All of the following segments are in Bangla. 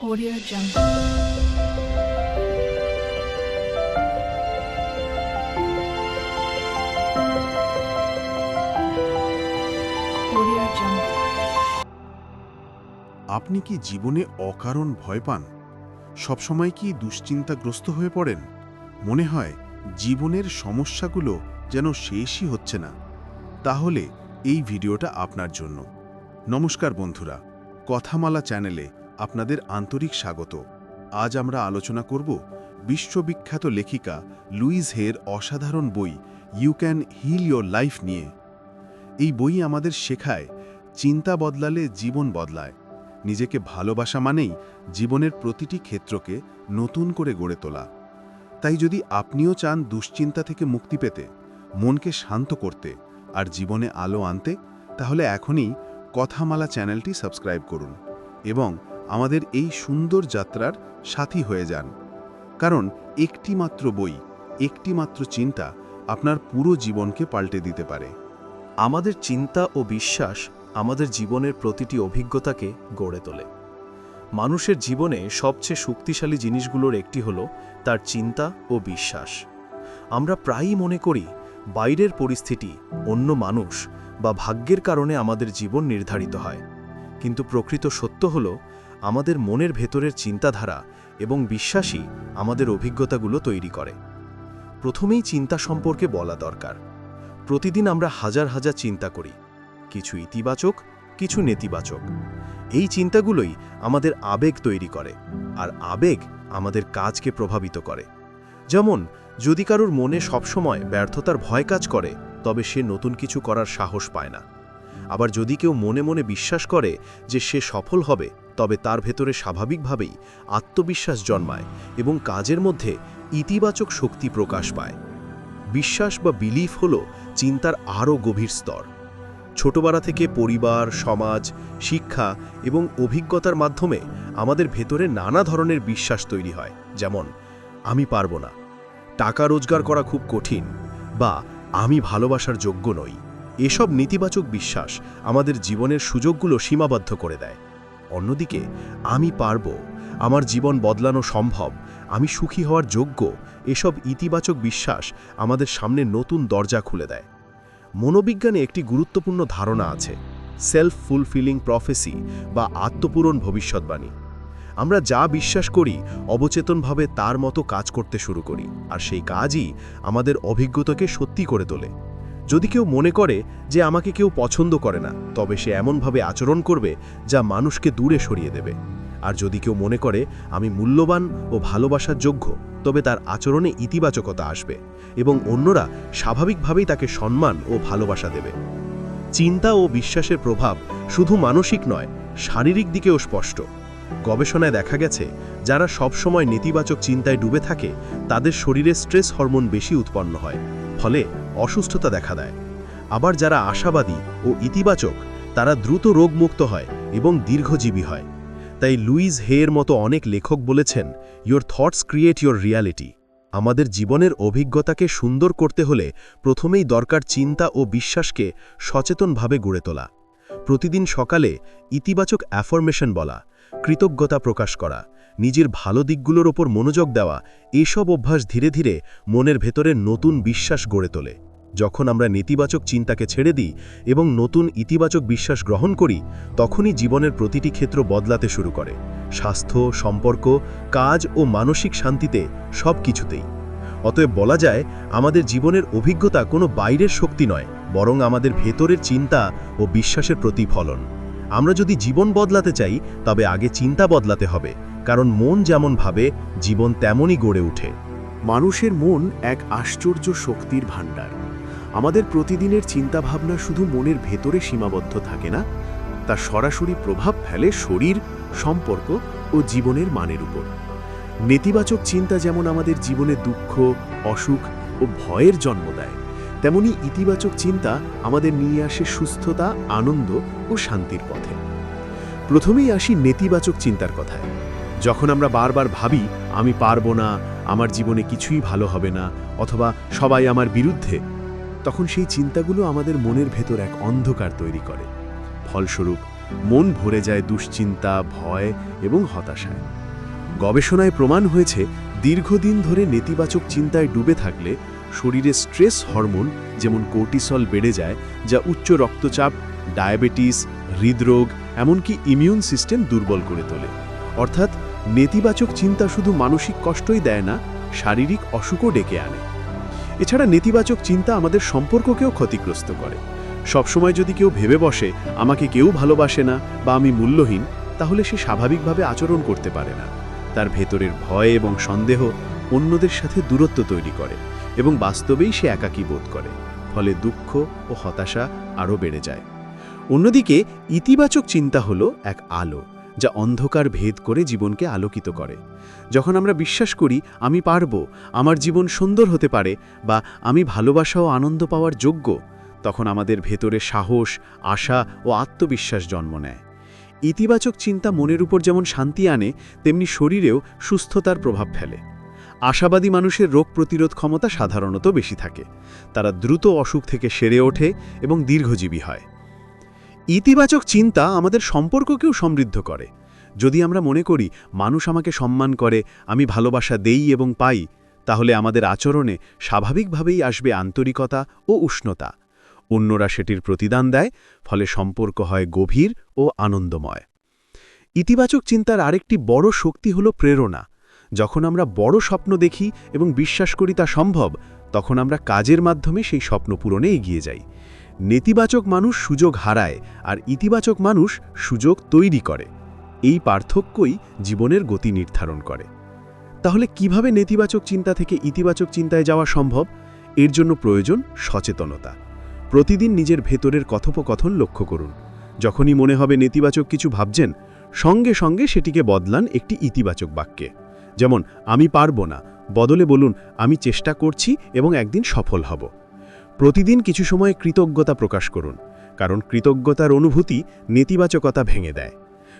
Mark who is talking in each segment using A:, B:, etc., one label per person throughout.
A: Audio Jungle. Audio Jungle.
B: আপনি কি জীবনে অকারণ ভয় পান? সবসময় কি দুশ্চিন্তাগ্রস্ত হয়ে পড়েন? মনে হয় জীবনের সমস্যাগুলো যেন শেষই হচ্ছে না। তাহলে এই ভিডিওটা আপনার জন্য। নমস্কার বন্ধুরা, কথামালা চ্যানেলে আপনাদের আন্তরিক স্বাগত। আজ আমরা আলোচনা করব বিশ্ববিখ্যাত লেখিকা লুইজ হের অসাধারণ বই you can heal your life নিয়ে। এই বই আমাদের শেখায় চিন্তা বদলালে জীবন বদলায়। নিজেকে ভালোবাসা মানেই জীবনের প্রতিটি ক্ষেত্রকে নতুন করে গড়ে তোলা। তাই যদি আপনিও চান দুশ্চিন্তা থেকে মুক্তি পেতে, মনকে শান্ত করতে আর জীবনে আলো আনতে, তাহলে এখনই কথামালা চ্যানেলটি সাবস্ক্রাইব করুন এবং আমাদের এই সুন্দর যাত্রার সাথী হয়ে যান। কারণ একটি মাত্র বই, একটি মাত্র চিন্তা আপনার পুরো জীবনকে পাল্টে দিতে পারে।
C: আমাদের চিন্তা ও বিশ্বাস আমাদের জীবনের প্রতিটি অভিজ্ঞতাকে গড়ে তোলে। মানুষের জীবনে সবচেয়ে শক্তিশালী জিনিসগুলোর একটি হলো তার চিন্তা ও বিশ্বাস। আমরা প্রায়ই মনে করি বাইরের পরিস্থিতি, অন্য মানুষ বা ভাগ্যের কারণে আমাদের জীবন নির্ধারিত হয়, কিন্তু প্রকৃত সত্য হলো আমাদের মনের ভেতরের চিন্তাধারা এবং বিশ্বাসই আমাদের অভিজ্ঞতাগুলো তৈরি করে। প্রথমেই চিন্তা সম্পর্কে বলা দরকার। প্রতিদিন আমরা হাজার হাজার চিন্তা করি, কিছু ইতিবাচক, কিছু নেতিবাচক। এই চিন্তাগুলোই আমাদের আবেগ তৈরি করে, আর আবেগ আমাদের কাজকে প্রভাবিত করে। যেমন যদি কারোর মনে সবসময় ব্যর্থতার ভয় কাজ করে, তবে সে নতুন কিছু করার সাহস পায় না। আবার যদি কেউ মনে মনে বিশ্বাস করে যে সে সফল হবে, তবে তার ভেতরে স্বাভাবিকভাবেই আত্মবিশ্বাস জন্মায় এবং কাজের মধ্যে ইতিবাচক শক্তি প্রকাশ পায়। বিশ্বাস বা বিলিফ হলো চিন্তার আরও গভীর স্তর। ছোটবেলা থেকে পরিবার, সমাজ, শিক্ষা এবং অভিজ্ঞতার মাধ্যমে আমাদের ভেতরে নানা ধরনের বিশ্বাস তৈরি হয়। যেমন আমি পারবো না, টাকা রোজগার করা খুব কঠিন, বা আমি ভালোবাসার যোগ্য নই। এসব নেতিবাচক বিশ্বাস আমাদের জীবনের সুযোগগুলো সীমাবদ্ধ করে দেয়। অন্যদিকে আমি পারবো, আমার জীবন বদলানো সম্ভব, আমি সুখী হওয়ার যোগ্য, এসব ইতিবাচক বিশ্বাস আমাদের সামনে নতুন দরজা খুলে দেয়। মনোবিজ্ঞানে একটি গুরুত্বপূর্ণ ধারণা আছে, সেলফ ফুলফিলিং প্রফেসি বা আত্মপূরণ ভবিষ্যৎবাণী। আমরা যা বিশ্বাস করি অবচেতনভাবে তার মতো কাজ করতে শুরু করি, আর সেই কাজই আমাদের অভিজ্ঞতাকে সত্যি করে তোলে। যদি কেউ মনে করে যে আমাকে কেউ পছন্দ করে না, তবে সে এমনভাবে আচরণ করবে যা মানুষকে দূরে সরিয়ে দেবে। আর যদি কেউ মনে করে আমি মূল্যবান ও ভালোবাসার যোগ্য, তবে তার আচরণে ইতিবাচকতা আসবে এবং অন্যরা স্বাভাবিকভাবেই তাকে সম্মান ও ভালোবাসা দেবে। চিন্তা ও বিশ্বাসের প্রভাব শুধু মানসিক নয়, শারীরিক দিকেও স্পষ্ট। গবেষণায় দেখা গেছে যারা সবসময় নেতিবাচক চিন্তায় ডুবে থাকে, তাদের শরীরে স্ট্রেস হরমোন বেশি উৎপন্ন হয়, ফলে অসুস্থতা দেখা দেয়। আবার যারা আশাবাদী ও ইতিবাচক, তারা দ্রুত রোগমুক্ত হয় এবং দীর্ঘজীবী হয়। তাই লুইজ হের মতো অনেক লেখক বলেছেন, your thoughts create your reality. আমাদের জীবনের অভিজ্ঞতাকে সুন্দর করতে হলে প্রথমেই দরকার চিন্তা ও বিশ্বাসকে সচেতনভাবে গড়ে তোলা। প্রতিদিন সকালে ইতিবাচক অ্যাফার্মেশন বলা, কৃতজ্ঞতা প্রকাশ করা, নিজের ভালো দিকগুলোর ওপর মনোযোগ দেওয়া, এসব অভ্যাস ধীরে ধীরে মনের ভেতরে নতুন বিশ্বাস গড়ে তোলে। যখন আমরা নেতিবাচক চিন্তাকে ছেড়ে দিই এবং নতুন ইতিবাচক বিশ্বাস গ্রহণ করি, তখনই জীবনের প্রতিটি ক্ষেত্র বদলাতে শুরু করে, স্বাস্থ্য, সম্পর্ক, কাজ ও মানসিক শান্তিতে, সব কিছুতেই। অতএব বলা যায় আমাদের জীবনের অভিজ্ঞতা কোনো বাইরের শক্তি নয়, বরং আমাদের ভেতরের চিন্তা ও বিশ্বাসের প্রতিফলন। আমরা যদি জীবন বদলাতে চাই, তবে আগে চিন্তা বদলাতে হবে, কারণ মন যেমন ভাবে জীবন তেমনই গড়ে ওঠে।
D: মানুষের মন এক আশ্চর্য শক্তির ভাণ্ডার। আমাদের প্রতিদিনের চিন্তাভাবনা শুধু মনের ভেতরে সীমাবদ্ধ থাকে না, তা সরাসরি প্রভাব ফেলে শরীর, সম্পর্ক ও জীবনের মানের উপর। নেতিবাচক চিন্তা যেমন আমাদের জীবনে দুঃখ, অসুখ ও ভয়ের জন্ম দেয়, তেমনি ইতিবাচক চিন্তা আমাদের নিয়ে আসে সুস্থতা, আনন্দ ও শান্তির পথে। প্রথমেই আসি নেতিবাচক চিন্তার কথায়। যখন আমরা বারবার ভাবি আমি পারবো না, আমার জীবনে কিছুই ভালো হবে না, অথবা সবাই আমার বিরুদ্ধে, তখন সেই চিন্তাগুলো আমাদের মনের ভেতর এক অন্ধকার তৈরি করে। ফলস্বরূপ মন ভরে যায় দুশ্চিন্তা, ভয় এবং হতাশায়। গবেষণায় প্রমাণ হয়েছে দীর্ঘদিন ধরে নেতিবাচক চিন্তায় ডুবে থাকলে শরীরে স্ট্রেস হরমোন যেমন কোর্টিসল বেড়ে যায়, যা উচ্চ রক্তচাপ, ডায়াবেটিস, হৃদরোগ, এমনকি ইমিউন সিস্টেম দুর্বল করে তোলে। অর্থাৎ নেতিবাচক চিন্তা শুধু মানসিক কষ্টই দেয় না, শারীরিক অসুখও ডেকে আনে। এছাড়া নেতিবাচক চিন্তা আমাদের সম্পর্ককেও ক্ষতিগ্রস্ত করে। সবসময় যদি কেউ ভেবে বসে আমাকে কেউ ভালোবাসে না বা আমি মূল্যহীন, তাহলে সে স্বাভাবিকভাবে আচরণ করতে পারে না। তার ভেতরের ভয় এবং সন্দেহ অন্যদের সাথে দূরত্ব তৈরি করে এবং বাস্তবেই সে একাকী বোধ করে। ফলে দুঃখ ও হতাশা আরও বেড়ে যায়। অন্যদিকে ইতিবাচক চিন্তা হলো এক আলো, যা অন্ধকার ভেদ করে জীবনকে আলোকিত করে। যখন আমরা বিশ্বাস করি আমি পারব, আমার জীবন সুন্দর হতে পারে, বা আমি ভালোবাসা ও আনন্দ পাওয়ার যোগ্য, তখন আমাদের ভেতরে সাহস, আশা ও আত্মবিশ্বাস জন্ম নেয়। ইতিবাচক চিন্তা মনের উপর যেমন শান্তি আনে, তেমনি শরীরেও সুস্থতার প্রভাব ফেলে। আশাবাদী মানুষের রোগ প্রতিরোধ ক্ষমতা সাধারণত বেশি থাকে। তারা দ্রুত অসুখ থেকে সেরে ওঠে এবং দীর্ঘজীবী হয়। ইতিবাচক চিন্তা আমাদের সম্পর্ককেও সমৃদ্ধ করে। যদি আমরা মনে করি মানুষ আমাকে সম্মান করে, আমি ভালোবাসা দেই এবং পাই, তাহলে আমাদের আচরণে স্বাভাবিকভাবেই আসবে আন্তরিকতা ও উষ্ণতা। অন্যরা সেটির প্রতিদান দেয়, ফলে সম্পর্ক হয় গভীর ও আনন্দময়। ইতিবাচক চিন্তার আরেকটি বড় শক্তি হল প্রেরণা। যখন আমরা বড় স্বপ্ন দেখি এবং বিশ্বাস করি তা সম্ভব, তখন আমরা কাজের মাধ্যমে সেই স্বপ্ন পূরণে এগিয়ে যাই। নেতিবাচক মানুষ সুযোগ হারায়, আর ইতিবাচক মানুষ সুযোগ তৈরি করে। এই পার্থক্যই জীবনের গতি নির্ধারণ করে। তাহলে কিভাবে নেতিবাচক চিন্তা থেকে ইতিবাচক চিন্তায় যাওয়া সম্ভব? এর জন্য প্রয়োজন সচেতনতা। প্রতিদিন নিজের ভেতরের কথোপকথন লক্ষ্য করুন। যখনই মনে হবে নেতিবাচক কিছু ভাবছেন, সঙ্গে সঙ্গে সেটিকে বদলান একটি ইতিবাচক বাক্যে। যেমন আমি পারব না বদলে বলুন আমি চেষ্টা করছি এবং একদিন সফল হব। প্রতিদিন কিছু সময় কৃতজ্ঞতা প্রকাশ করুন, কারণ কৃতজ্ঞতার অনুভূতি নেতিবাচকতা ভেঙে দেয়।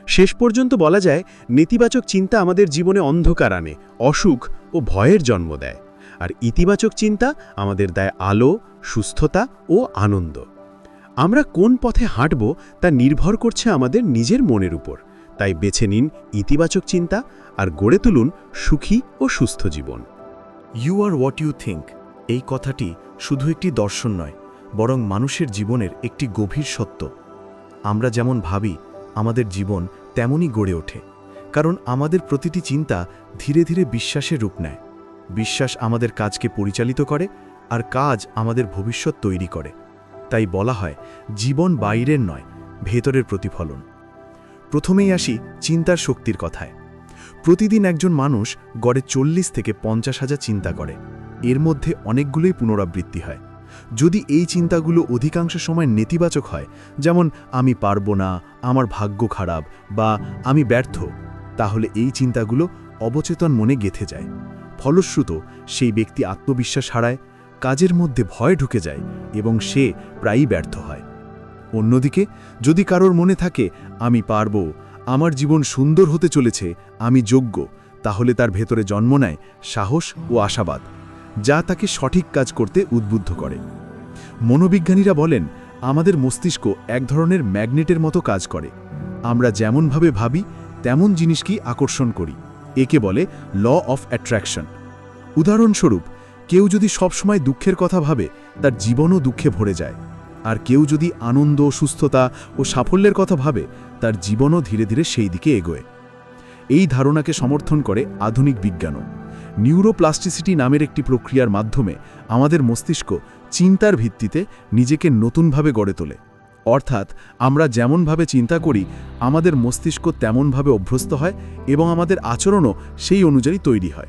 D: শেষ পর্যন্ত বলা যায়, নেতিবাচক চিন্তা আমাদের জীবনে অন্ধকার আনে, অসুখ ও ভয়ের জন্ম দেয়, আর ইতিবাচক চিন্তা আমাদের দেয় আলো, সুস্থতা ও আনন্দ। আমরা কোন পথে হাঁটব তা নির্ভর করছে আমাদের নিজের মনের উপর। তাই বেছে নিন ইতিবাচক চিন্তা আর গড়ে তুলুন সুখী ও সুস্থ জীবন।
C: You are what you think, এই কথাটি শুধু একটি দর্শন নয়, বরং মানুষের জীবনের একটি গভীর সত্য। আমরা যেমন ভাবি, আমাদের জীবন তেমনই গড়ে ওঠে। কারণ আমাদের প্রতিটি চিন্তা ধীরে ধীরে বিশ্বাসের রূপ নেয়। বিশ্বাস আমাদের কাজকে পরিচালিত করে, আর কাজ আমাদের ভবিষ্যৎ তৈরি করে। তাই বলা হয়, জীবন বাইরের নয়, ভেতরের প্রতিফলন। প্রথমেই আসি চিন্তার শক্তির কথায়। প্রতিদিন একজন মানুষ গড়ে 40 থেকে 50,000 চিন্তা করে। এর মধ্যে অনেকগুলোই পুনরাবৃত্তি হয়। যদি এই চিন্তাগুলো অধিকাংশ সময় নেতিবাচক হয়, যেমন আমি পারব না, আমার ভাগ্য খারাপ, বা আমি ব্যর্থ, তাহলে এই চিন্তাগুলো অবচেতন মনে গেঁথে যায়। ফলশ্রুত সেই ব্যক্তি আত্মবিশ্বাস হারায়, কাজের মধ্যে ভয় ঢুকে যায় এবং সে প্রায়ই ব্যর্থ হয়। অন্যদিকে যদি কারোর মনে থাকে আমি পারব, আমার জীবন সুন্দর হতে চলেছে, আমি যোগ্য, তাহলে তার ভেতরে জন্ম নেয় সাহস ও আশাবাদ, যা তাকে সঠিক কাজ করতে উদ্বুদ্ধ করে। মনোবিজ্ঞানীরা বলেন, আমাদের মস্তিষ্ক এক ধরনের ম্যাগনেটের মতো কাজ করে। আমরা যেমনভাবে ভাবি তেমন জিনিসকেই আকর্ষণ করি। একে বলে ল অফ অ্যাট্রাকশন। উদাহরণস্বরূপ, কেউ যদি সবসময় দুঃখের কথা ভাবে, তার জীবনও দুঃখে ভরে যায়। আর কেউ যদি আনন্দ, সুস্থতা ও সাফল্যের কথা ভাবে, তার জীবনও ধীরে ধীরে সেই দিকে এগোয়। এই ধারণাকে সমর্থন করে আধুনিক বিজ্ঞানও। নিউরোপ্লাস্টিসিটি নামের একটি প্রক্রিয়ার মাধ্যমে আমাদের মস্তিষ্ক চিন্তার ভিত্তিতে নিজেকে নতুনভাবে গড়ে তোলে। অর্থাৎ আমরা যেমনভাবে চিন্তা করি, আমাদের মস্তিষ্ক তেমনভাবে অভ্যস্ত হয় এবং আমাদের আচরণও সেই অনুযায়ী তৈরি হয়।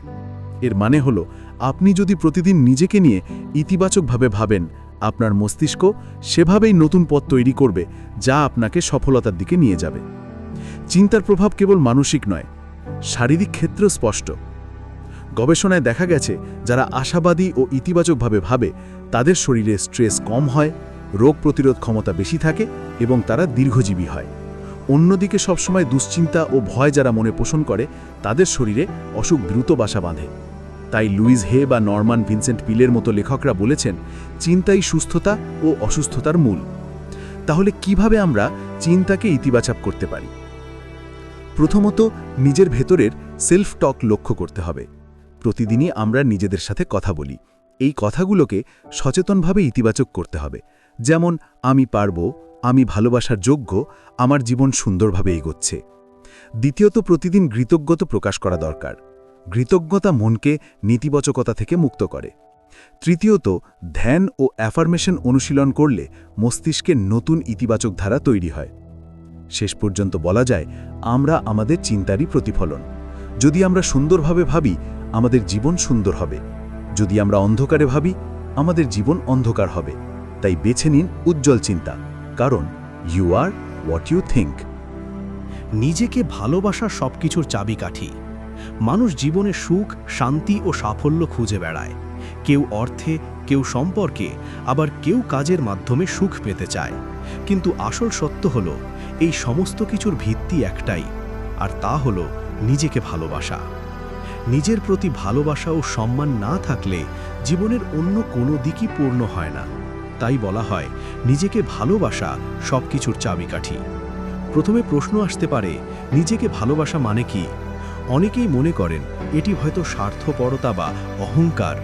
C: এর মানে হলো, আপনি যদি প্রতিদিন নিজেকে নিয়ে ইতিবাচকভাবে ভাবেন, আপনার মস্তিষ্ক সেভাবেই নতুন পথ তৈরি করবে, যা আপনাকে সফলতার দিকে নিয়ে যাবে। চিন্তার প্রভাব কেবল মানসিক নয়, শারীরিক ক্ষেত্রেও স্পষ্ট। গবেষণায় দেখা গেছে, যারা আশাবাদী ও ইতিবাচকভাবে ভাবে, তাদের শরীরে স্ট্রেস কম হয়, রোগ প্রতিরোধ ক্ষমতা বেশি থাকে এবং তারা দীর্ঘজীবী হয়। অন্যদিকে সবসময় দুশ্চিন্তা ও ভয় যারা মনে পোষণ করে, তাদের শরীরে অসুখ দ্রুত বাসা বাঁধে। তাই লুইস হে বা নরমান ভিনসেন্ট পিলের মতো লেখকরা বলেছেন, চিন্তাই সুস্থতা ও অসুস্থতার মূল। তাহলে কিভাবে আমরা
D: চিন্তাকে ইতিবাচক করতে পারি? প্রথমত, নিজের ভেতরের সেলফ টক লক্ষ্য করতে হবে। প্রতিদিনই আমরা নিজেদের সাথে কথা বলি। এই কথাগুলোকে সচেতনভাবে ইতিবাচক করতে হবে। যেমন, আমি পারব, আমি ভালোবাসার যোগ্য, আমার জীবন সুন্দরভাবে এগোচ্ছে। দ্বিতীয়ত, প্রতিদিন কৃতজ্ঞতা প্রকাশ করা দরকার। কৃতজ্ঞতা মনকে নেতিবাচকতা থেকে মুক্ত করে। তৃতীয়ত, ধ্যান ও অ্যাফার্মেশন অনুশীলন করলে মস্তিষ্কে নতুন ইতিবাচক ধারা তৈরি হয়। শেষ পর্যন্ত বলা যায়, আমরা আমাদের চিন্তারই প্রতিফলন। যদি আমরা সুন্দরভাবে ভাবি, আমাদের জীবন সুন্দর হবে। যদি আমরা অন্ধকারে ভাবি, আমাদের জীবন অন্ধকার হবে। তাই বেছে নিন উজ্জ্বল চিন্তা, কারণ you are what you think.
C: নিজেকে ভালোবাসা সবকিছুর চাবিকাঠি। মানুষ জীবনে সুখ, শান্তি ও সাফল্য খুঁজে বেড়ায়। কেউ অর্থে, কেউ সম্পর্কে, আবার কেউ কাজের মাধ্যমে সুখ পেতে চায়। কিন্তু আসল সত্য হলো, এই সমস্ত কিছুর ভিত্তি একটাই, আর তা হলো নিজেকে ভালোবাসা। নিজের প্রতি ভালোবাসা ও সম্মান না থাকলে জীবনের অন্য কোনো দিকই পূর্ণ হয় না। তাই বলা হয়, নিজেকে ভালোবাসা সবকিছুর চাবিকাঠি। প্রথমে প্রশ্ন আসতে পারে, নিজেকে ভালোবাসা মানে কি? অনেকেই মনে করেন এটি হয়তো স্বার্থপরতা বা অহংকার।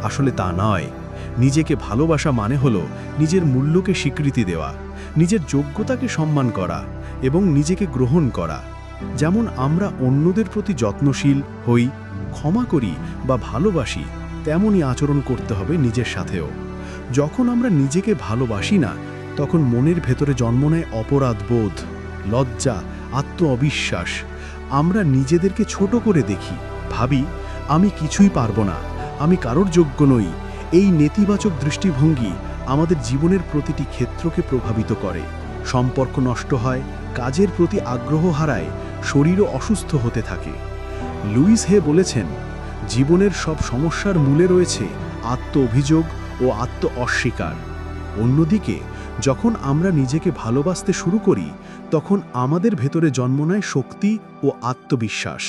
C: আসলে তা নয়। নিজেকে ভালোবাসা মানে হলো নিজের মূল্যকে স্বীকৃতি দেওয়া, নিজের যোগ্যতাকে সম্মান করা এবং নিজেকে গ্রহণ করা। যেমন আমরা অন্যদের প্রতি যত্নশীল হই, ক্ষমা করি বা ভালোবাসি, তেমনই আচরণ করতে হবে নিজের সাথেও। যখন আমরা নিজেকে ভালোবাসি না, তখন মনের ভেতরে জন্ম নেয় অপরাধবোধ, লজ্জা, আত্ম অবিশ্বাস। আমরা নিজেদেরকে ছোট করে দেখি, ভাবি আমি কিছুই পারবো না, আমি কারোর যোগ্য নই। এই নেতিবাচক দৃষ্টিভঙ্গি আমাদের জীবনের প্রতিটি ক্ষেত্রকে প্রভাবিত করে। সম্পর্ক নষ্ট হয়, কাজের প্রতি আগ্রহ হারায়, শরীরও অসুস্থ হতে থাকে। লুইস হে বলেছেন, জীবনের সব সমস্যার মূলে রয়েছে আত্ম অভিযোগ ও আত্ম অস্বীকার। অন্যদিকে যখন আমরা নিজেকে ভালোবাসতে শুরু করি, তখন আমাদের ভেতরে জন্ম নেয় শক্তি ও আত্মবিশ্বাস।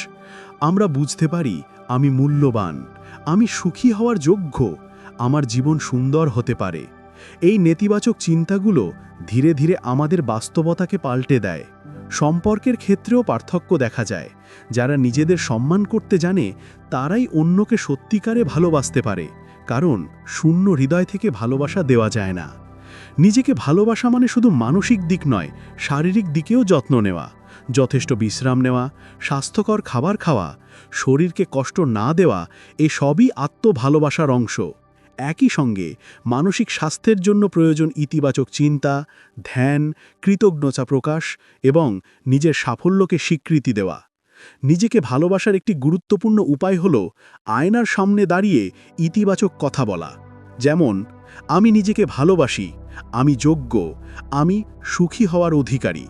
C: আমরা বুঝতে পারি, আমি মূল্যবান, আমি সুখী হওয়ার যোগ্য, আমার জীবন সুন্দর হতে পারে। এই নেতিবাচক চিন্তাগুলো ধীরে ধীরে আমাদের বাস্তবতাকে পাল্টে দেয়। সম্পর্কের ক্ষেত্রেও পার্থক্য দেখা যায়। যারা নিজেদের সম্মান করতে জানে, তারাই অন্যকে সত্যিকারে ভালোবাসতে পারে, কারণ শূন্য হৃদয় থেকে ভালোবাসা দেওয়া যায় না। নিজেকে ভালোবাসা মানে শুধু মানসিক দিক নয়, শারীরিক দিকেও যত্ন নেওয়া, যথেষ্ট বিশ্রাম নেওয়া, স্বাস্থ্যকর খাবার খাওয়া, শরীরকে কষ্ট না দেওয়া, এসবই আত্মভালোবাসার অংশ। একই সঙ্গে মানসিক স্বাস্থ্যের জন্য প্রয়োজন ইতিবাচক চিন্তা, ধ্যান, কৃতজ্ঞতা প্রকাশ এবং নিজের সাফল্যকে স্বীকৃতি দেওয়া। নিজেকে ভালোবাসার একটি গুরুত্বপূর্ণ উপায় হল আয়নার সামনে দাঁড়িয়ে ইতিবাচক কথা বলা। যেমন, আমি নিজেকে ভালোবাসি, আমি যোগ্য, আমি সুখী হওয়ার অধিকারী।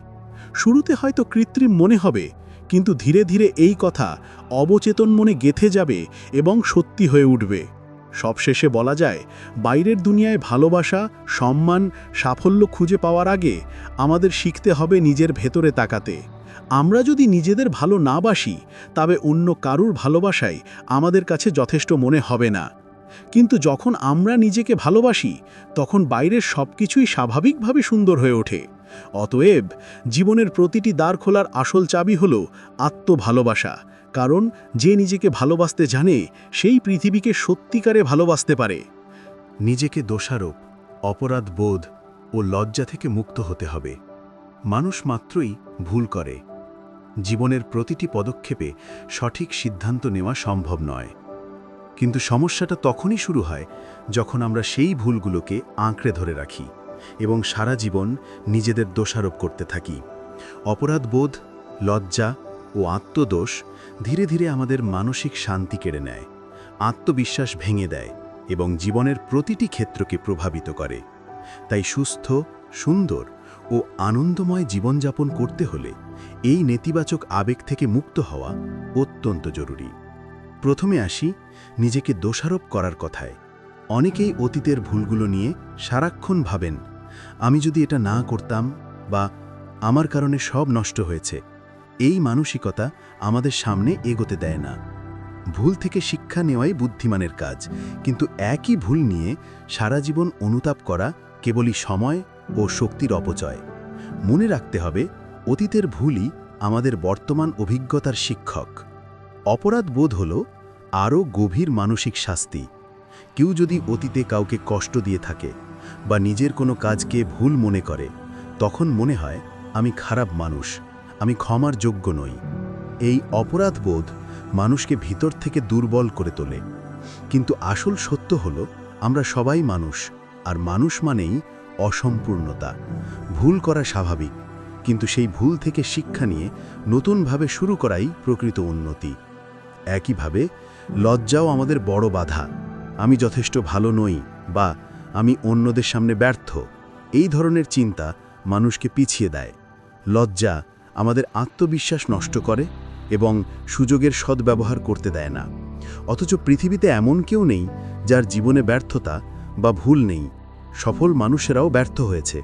C: শুরুতে হয়তো কৃত্রিম মনে হবে, কিন্তু ধীরে ধীরে এই কথা অবচেতন মনে গেঁথে যাবে এবং সত্যি হয়ে উঠবে। সবশেষে বলা যায়, বাইরের দুনিয়ায় ভালোবাসা, সম্মান, সাফল্য খুঁজে পাওয়ার আগে আমাদের শিখতে হবে নিজের ভেতরে তাকাতে। আমরা যদি নিজেদের ভালো না বাসি, তবে অন্য কারুর ভালোবাসাই আমাদের কাছে যথেষ্ট মনে হবে না। কিন্তু যখন আমরা নিজেকে ভালোবাসি, তখন বাইরের সবকিছুই স্বাভাবিকভাবে সুন্দর হয়ে ওঠে। অতএব জীবনের প্রতিটি দ্বার খোলার আসল চাবি হল আত্মভালোবাসা, কারণ যে নিজেকে ভালোবাসতে জানে, সেই পৃথিবীকে সত্যিকারে ভালোবাসতে পারে।
B: নিজেকে দোষারোপ, অপরাধ বোধ ও লজ্জা থেকে মুক্ত হতে হবে। মানুষ মাত্রই ভুল করে। জীবনের প্রতিটি পদক্ষেপে সঠিক সিদ্ধান্ত নেওয়া সম্ভব নয়। কিন্তু সমস্যাটা তখনই শুরু হয় যখন আমরা সেই ভুলগুলোকে আঁকড়ে ধরে রাখি এবং সারা জীবন নিজেদের দোষারোপ করতে থাকি। অপরাধবোধ, লজ্জা ও আত্মদোষ ধীরে ধীরে আমাদের মানসিক শান্তি কেড়ে নেয়, আত্মবিশ্বাস ভেঙে দেয় এবং জীবনের প্রতিটি ক্ষেত্রকে প্রভাবিত করে। তাই সুস্থ, সুন্দর ও আনন্দময় জীবনযাপন করতে হলে এই নেতিবাচক আবেগ থেকে মুক্ত হওয়া অত্যন্ত জরুরি। প্রথমে আসি নিজেকে দোষারোপ করার কথায়। অনেকেই অতীতের ভুলগুলো নিয়ে সারাক্ষণ ভাবেন, আমি যদি এটা না করতাম বা আমার কারণে সব নষ্ট হয়েছে। এই মানসিকতা আমাদের সামনে এগোতে দেয় না। ভুল থেকে শিক্ষা নেওয়াই বুদ্ধিমানের কাজ, কিন্তু একই ভুল নিয়ে সারা জীবন অনুতাপ করা কেবলই সময় ও শক্তির অপচয়।
D: মনে রাখতে হবে অতীতের ভুলই আমাদের বর্তমান অভিজ্ঞতার শিক্ষক। অপরাধ বোধ হল আরও গভীর মানসিক শাস্তি। কেউ যদি অতীতে কাউকে কষ্ট দিয়ে থাকে বা নিজের কোনো কাজকে ভুল মনে করে, তখন মনে হয় আমি খারাপ মানুষ, আমি ক্ষমার যোগ্য নই। এই অপরাধবোধ মানুষকে ভিতর থেকে দুর্বল করে তোলে। কিন্তু আসল সত্য হল আমরা সবাই মানুষ, আর মানুষ মানেই অসম্পূর্ণতা। ভুল করা স্বাভাবিক, কিন্তু সেই ভুল থেকে শিক্ষা নিয়ে নতুনভাবে শুরু করাই প্রকৃত উন্নতি। একইভাবে লজ্জাও আমাদের বড় বাধা। আমি যথেষ্ট ভালো নই বা আমি অন্যদের সামনে ব্যর্থ, এই ধরনের চিন্তা মানুষকে পিছিয়ে দেয়। লজ্জা আমাদের আত্মবিশ্বাস নষ্ট করে এবং সুযোগের সদ্ব্যবহার করতে দেয় না। অথচ পৃথিবীতে এমন কেউ নেই যার জীবনে ব্যর্থতা বা ভুল নেই। সফল মানুষেরাও ব্যর্থ হয়েছে।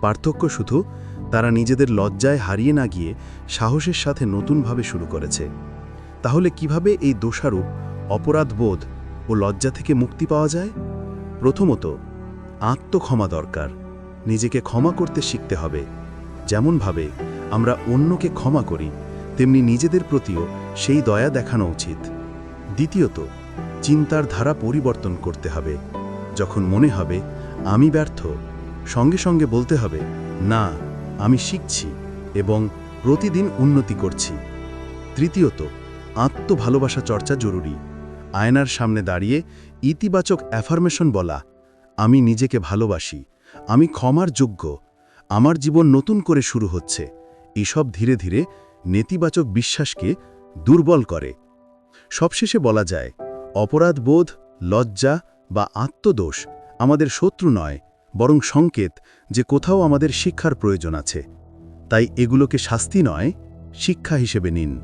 D: পার্থক্য শুধু তারা নিজেদের লজ্জায় হারিয়ে না গিয়ে সাহসের সাথে নতুনভাবে শুরু করেছে। তাহলে কিভাবে এই দোষারূপ অপরাধবোধ ও লজ্জা থেকে মুক্তি পাওয়া যায়? প্রথমত, আত্মক্ষমা দরকার। নিজেকে ক্ষমা করতে শিখতে হবে। যেমনভাবে আমরা অন্যকে ক্ষমা করি, তেমনি নিজেদের প্রতিও সেই দয়া দেখানো উচিত। দ্বিতীয়ত, চিন্তার ধারা পরিবর্তন করতে হবে। যখন মনে হবে আমি ব্যর্থ, সঙ্গে সঙ্গে বলতে হবে, না, আমি শিখছি এবং প্রতিদিন উন্নতি করছি। তৃতীয়ত, আত্মভালোবাসা চর্চা জরুরি। আয়নার সামনে দাঁড়িয়ে ইতিবাচক অ্যাফার্মেশন বলা, আমি নিজেকে ভালোবাসি, আমি ক্ষমার যোগ্য, আমার জীবন নতুন করে শুরু হচ্ছে, এসব ধীরে ধীরে নেতিবাচক বিশ্বাসকে দুর্বল করে। সবশেষে বলা যায়, অপরাধবোধ, লজ্জা বা আত্মদোষ আমাদের শত্রু নয়, বরং সংকেত যে কোথাও আমাদের শিক্ষার প্রয়োজন আছে। তাই এগুলোকে শাস্তি নয়, শিক্ষা হিসেবে নিন।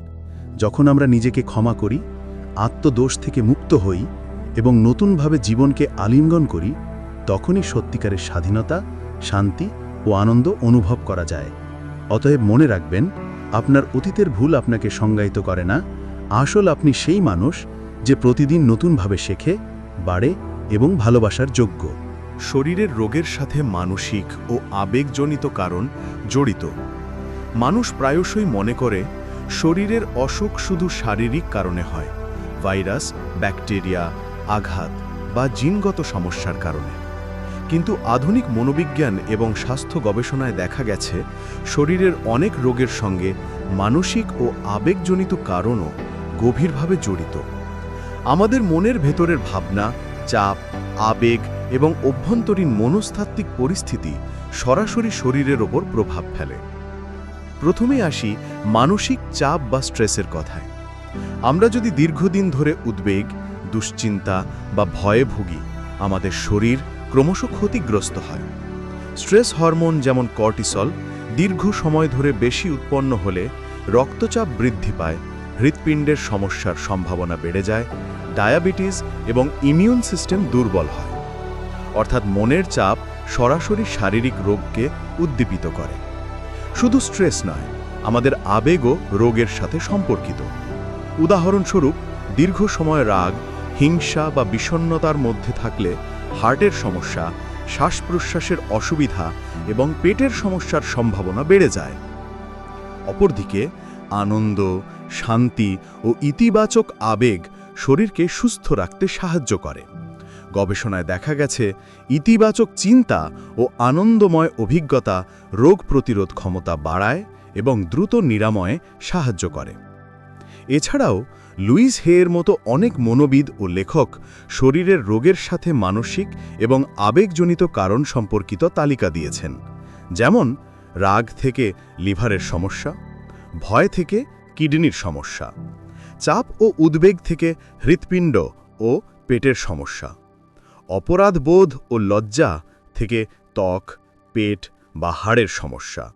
D: যখন আমরা নিজেকে ক্ষমা করি, আত্মদোষ থেকে মুক্ত হই এবং নতুনভাবে জীবনকে আলিঙ্গন করি, তখনই সত্যিকারের স্বাধীনতা, শান্তি ও আনন্দ অনুভব করা যায়। অতএব মনে রাখবেন, আপনার অতীতের ভুল আপনাকে সংজ্ঞায়িত করে না। আসল আপনি সেই মানুষ যে প্রতিদিন নতুনভাবে শেখে, বাড়ে এবং ভালোবাসার যোগ্য।
C: শরীরের রোগের সাথে মানসিক ও আবেগজনিত কারণ জড়িত। মানুষ প্রায়শই মনে করে শরীরের অসুখ শুধু শারীরিক কারণে হয়, ভাইরাস, ব্যাকটেরিয়া, আঘাত বা জিনগত সমস্যার কারণে। কিন্তু আধুনিক মনোবিজ্ঞান এবং স্বাস্থ্য গবেষণায় দেখা গেছে, শরীরের অনেক রোগের সঙ্গে মানসিক ও আবেগজনিত কারণও গভীরভাবে জড়িত। আমাদের মনের ভেতরের ভাবনা, চাপ, আবেগ এবং অভ্যন্তরীণ মনস্তাত্ত্বিক পরিস্থিতি সরাসরি শরীরের ওপর প্রভাব ফেলে। প্রথমে আসি মানসিক চাপ বা স্ট্রেসের কথায়। আমরা যদি দীর্ঘদিন ধরে উদ্বেগ, দুশ্চিন্তা বা ভয়ে ভুগি, আমাদের শরীর ক্রমশ ক্ষতিগ্রস্ত হয়। স্ট্রেস হরমোন যেমন কর্টিসল দীর্ঘ সময় ধরে বেশি উৎপন্ন হলে রক্তচাপ বৃদ্ধি পায়, হৃৎপিণ্ডের সমস্যার সম্ভাবনা বেড়ে যায়, ডায়াবেটিস এবং ইমিউন সিস্টেম দুর্বল হয়। অর্থাৎ মনের চাপ সরাসরি শারীরিক রোগকে উদ্দীপিত করে। শুধু স্ট্রেস নয়, আমাদের আবেগও রোগের সাথে সম্পর্কিত। উদাহরণস্বরূপ, দীর্ঘ সময় রাগ, হিংসা বা বিষণ্ণতার মধ্যে থাকলে হার্টের সমস্যা, শ্বাস-প্রশ্বাসের অসুবিধা এবং পেটের সমস্যার সম্ভাবনা বেড়ে যায়। অপরদিকে আনন্দ, শান্তি ও ইতিবাচক আবেগ শরীরকে সুস্থ রাখতে সাহায্য করে। গবেষণায় দেখা গেছে, ইতিবাচক চিন্তা ও আনন্দময় অভিজ্ঞতা রোগ প্রতিরোধ ক্ষমতা বাড়ায় এবং দ্রুত নিরাময়ে সাহায্য করে। এছাড়াও লুইস হেয়ের মতো অনেক মনোবিদ ও লেখক শরীরের রোগের সাথে মানসিক এবং আবেগজনিত কারণ সম্পর্কিত তালিকা দিয়েছেন। যেমন রাগ থেকে লিভারের সমস্যা, ভয় থেকে কিডনির সমস্যা, চাপ ও উদ্বেগ থেকে হৃৎপিণ্ড ও পেটের সমস্যা, অপরাধবোধ ও লজ্জা থেকে ত্বক, পেট বা হাড়ের সমস্যা।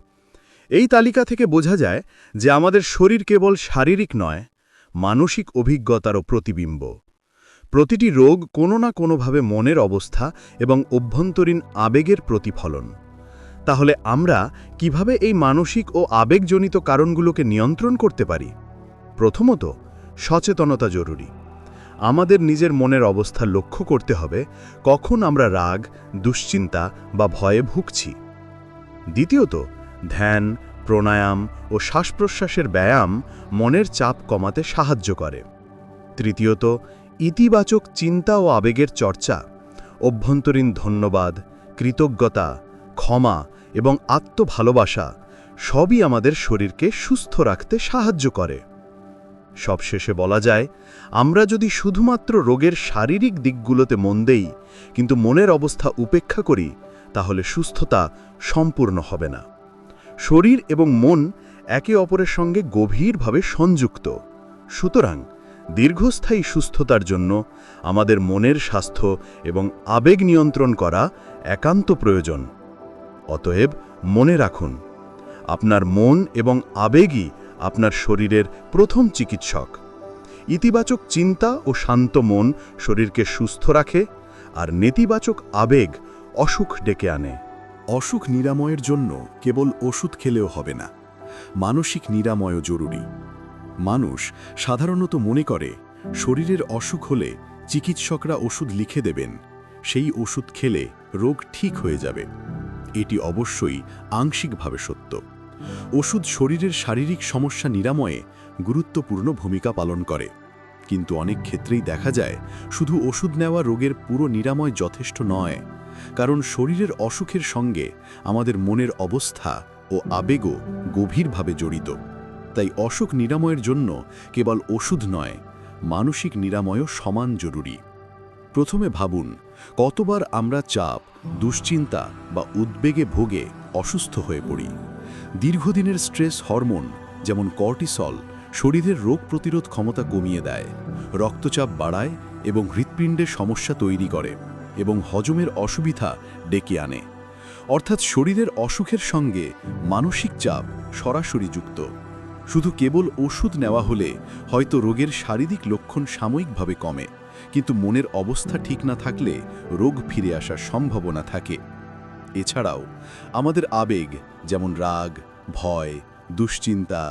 C: এই তালিকা থেকে বোঝা যায় যে আমাদের শরীর কেবল শারীরিক নয়, মানসিক অভিজ্ঞতারও প্রতিবিম্ব। প্রতিটি রোগ কোনো না কোনোভাবে মনের অবস্থা এবং অভ্যন্তরীণ আবেগের প্রতিফলন। তাহলে আমরা কিভাবে এই মানসিক ও আবেগজনিত কারণগুলোকে নিয়ন্ত্রণ করতে পারি? প্রথমত, সচেতনতা জরুরি। আমাদের নিজের মনের অবস্থা লক্ষ্য করতে হবে কখন আমরা রাগ, দুশ্চিন্তা বা ভয়ে ভুগছি। দ্বিতীয়ত, ধ্যান, প্রাণায়াম ও শ্বাসপ্রশ্বাসের ব্যায়াম মনের চাপ কমাতে সাহায্য করে। তৃতীয়ত, ইতিবাচক চিন্তা ও আবেগের চর্চা, অভ্যন্তরীণ ধন্যবাদ, কৃতজ্ঞতা, ক্ষমা এবং আত্মভালোবাসা সবই আমাদের শরীরকে সুস্থ রাখতে সাহায্য করে। সবশেষে বলা যায়, আমরা যদি শুধুমাত্র রোগের শারীরিক দিকগুলোতে মন দেই কিন্তু মনের অবস্থা উপেক্ষা করি, তাহলে সুস্থতা সম্পূর্ণ হবে না। শরীর এবং মন একে অপরের সঙ্গে গভীরভাবে সংযুক্ত। সুতরাং দীর্ঘস্থায়ী সুস্থতার জন্য আমাদের মনের স্বাস্থ্য এবং আবেগ নিয়ন্ত্রণ করা একান্ত প্রয়োজন। অতএব মনে রাখুন, আপনার মন এবং আবেগই আপনার শরীরের প্রথম চিকিৎসক। ইতিবাচক চিন্তা ও শান্ত মন শরীরকে সুস্থ রাখে, আর নেতিবাচক আবেগ অসুখ ডেকে আনে।
D: অসুখ নিরাময়ের জন্য কেবল ওষুধ খেলেও হবে না, মানসিক নিরাময়ও জরুরি। মানুষ সাধারণত মনে করে শরীরের অসুখ হলে চিকিৎসকরা ওষুধ লিখে দেবেন, সেই ওষুধ খেলে রোগ ঠিক হয়ে যাবে। এটি অবশ্যই আংশিকভাবে সত্য। ওষুধ শরীরের শারীরিক সমস্যা নিরাময়ে গুরুত্বপূর্ণ ভূমিকা পালন করে, কিন্তু অনেক ক্ষেত্রেই দেখা যায় শুধু ওষুধ নেওয়া রোগের পুরো নিরাময় যথেষ্ট নয়, কারণ শরীরের অসুখের সঙ্গে আমাদের মনের অবস্থা ও আবেগও গভীরভাবে জড়িত। তাই অসুখ নিরাময়ের জন্য কেবল ওষুধ নয়, মানসিক নিরাময়ও সমান জরুরি। প্রথমে ভাবুন, কতবার আমরা চাপ, দুশ্চিন্তা বা উদ্বেগে ভোগে অসুস্থ হয়ে পড়ি। দীর্ঘদিনের স্ট্রেস হরমোন যেমন কর্টিসল শরীরের রোগ প্রতিরোধ ক্ষমতা কমিয়ে দেয়, রক্তচাপ বাড়ায় এবং হৃৎপিণ্ডের সমস্যা তৈরি করে এবং হজমের অসুবিধা ডেকে আনে। অর্থাৎ শরীরের অসুখের সঙ্গে মানসিক চাপ সরাসরি যুক্ত। শুধু কেবল ওষুধ নেওয়া হলে হয়তো রোগের শারীরিক লক্ষণ সাময়িকভাবে কমে, কিন্তু মনের অবস্থা ঠিক না থাকলে রোগ ফিরে আসার সম্ভাবনা থাকে। এছাড়াও আমাদের আবেগ যেমন রাগ, ভয়, দুশ্চিন্তা,